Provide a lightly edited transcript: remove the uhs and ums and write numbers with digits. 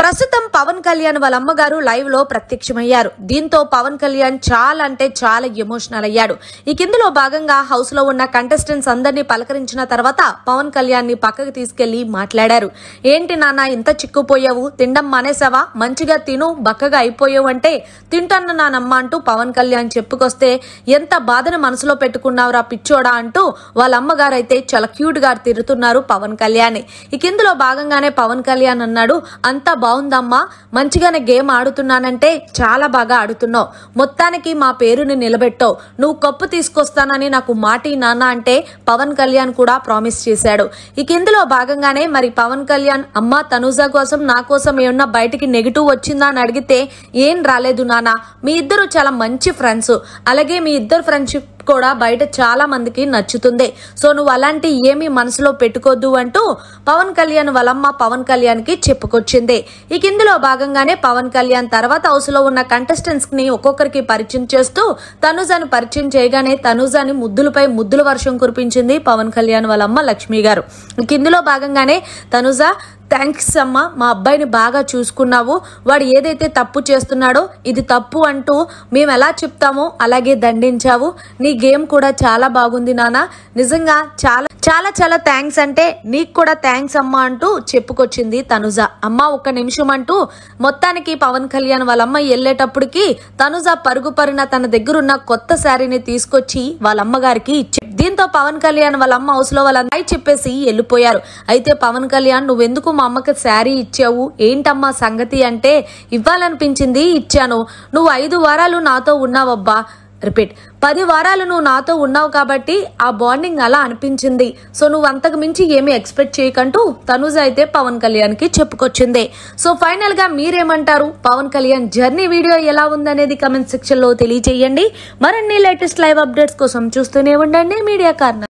ప్రస్తుతం పవన్ కళ్యాణ్ వాళ్ళ అమ్మగారు లైవ్ లో ప్రత్యక్షమయ్యారు. దీంతో పవన్ కళ్యాణ్ చాలా అంటే చాలా ఎమోషనల్ అయ్యాడు. ఈ కిందలో భాగంగా హౌస్ లో ఉన్న కంటెస్టెంట్స్ అందరినీ పలకరించిన తర్వాత పవన్ కళ్యాణ్ ని పక్కకు తీసుకెళ్లి మాట్లాడారు. ఏంటి నాన్న ఇంత చిక్కుపోయావు, తినడం మానేసావా, మంచిగా తిను బక్కగా అయిపోయావు అంటే తింటాను నానమ్మ అంటూ పవన్ కళ్యాణ్ చెప్పుకొస్తే ఎంత బాధను మనసులో పెట్టుకున్నావురా పిచ్చోడా అంటూ వాళ్ళ అమ్మగారు అయితే చాలా క్యూట్ గా తిరుగుతున్నారు పవన్ కళ్యాణ్. ఈ కిందలో భాగంగానే పవన్ కళ్యాణ్ అన్నాడు, అంతా బాగుందమ్మా, మంచిగానే గేమ్ ఆడుతున్నానంటే చాలా బాగా ఆడుతున్నావు, మొత్తానికి మా పేరుని నిలబెట్టావు, నువ్వు కప్పు తీసుకొస్తానని నాకు మాటి నాన్న అంటే పవన్ కళ్యాణ్ కూడా ప్రామిస్ చేశాడు. ఈ కిందలో భాగంగానే మరి పవన్ కళ్యాణ్ అమ్మ తనుజ కోసం నా కోసం ఏమన్నా బయటికి నెగిటివ్ వచ్చిందా అని అడిగితే ఏం రాలేదు నాన్న, మీ ఇద్దరు చాలా మంచి ఫ్రెండ్స్, అలాగే మీ ఇద్దరు ఫ్రెండ్షిప్ కూడా బయట చాలా మందికి నచ్చుతుంది, సో నువ్వు అలాంటి ఏమీ మనసులో పెట్టుకోద్దు అంటూ పవన్ కళ్యాణ్ వాళ్ళమ్మ పవన్ కళ్యాణ్ కి చెప్పుకొచ్చింది. ఈ కిందలో భాగంగానే పవన్ కళ్యాణ్ తర్వాత హౌస్ లో ఉన్న కంటెస్టెంట్స్ ని ఒక్కొక్కరికి పరిచయం చేస్తూ తనుజాని పరిచయం చేయగానే తనుజాని ముద్దులపై ముద్దుల వర్షం కురిపించింది పవన్ కళ్యాణ్ వాళ్ళమ్మ లక్ష్మి గారు. ఈ కిందలో భాగంగానే తనుజ థ్యాంక్స్ అమ్మా, మా అబ్బాయిని బాగా చూసుకున్నావు, వాడు ఏదైతే తప్పు చేస్తున్నాడో ఇది తప్పు అంటూ మేము ఎలా చెప్తామో అలాగే దండించావు, నీ గేమ్ కూడా చాలా బాగుంది నాన్న, నిజంగా చాలా చాలా చాలా థ్యాంక్స్ అంటే నీకు కూడా థ్యాంక్స్ అమ్మా అంటూ చెప్పుకొచ్చింది తనుజ. అమ్మ ఒక్క నిమిషం అంటూ మొత్తానికి పవన్ కళ్యాణ్ వాళ్ళమ్మ వెళ్ళేటప్పటికి తనుజ పరుగు పరున తన దగ్గరున్న కొత్త శారీని తీసుకొచ్చి వాళ్ళ అమ్మగారికి ఇచ్చారు. దీంతో పవన్ కళ్యాణ్ వాళ్ళ అమ్మ హౌస్ లో వాళ్ళ చెప్పేసి వెళ్ళిపోయారు. అయితే పవన్ కళ్యాణ్ నువ్వెందుకు మా అమ్మకి శారీ ఇచ్చావు, ఏంటమ్మా సంగతి అంటే ఇవ్వాలనిపించింది ఇచ్చాను, నువ్వు 5 వారాలు నాతో ఉన్నావబ్బా, రిపీట్ 10 వారాలు నువ్వు నాతో ఉన్నావు కాబట్టి ఆ బాండింగ్ అలా అనిపించింది, సో నువ్వు అంతకు మించి ఏమీ ఎక్స్పెక్ట్ చేయకంటూ తనుజ అయితే పవన్ కళ్యాణ్ కి చెప్పుకొచ్చింది. సో ఫైనల్ గా మీరేమంటారు, పవన్ కళ్యాణ్ జర్నీ వీడియో ఎలా ఉందనేది కమెంట్ సెక్షన్ లో తెలియజేయండి. మరిన్ని లేటెస్ట్ లైవ్ అప్డేట్స్ కోసం చూస్తూనే ఉండండి మీడియా కార్నర్.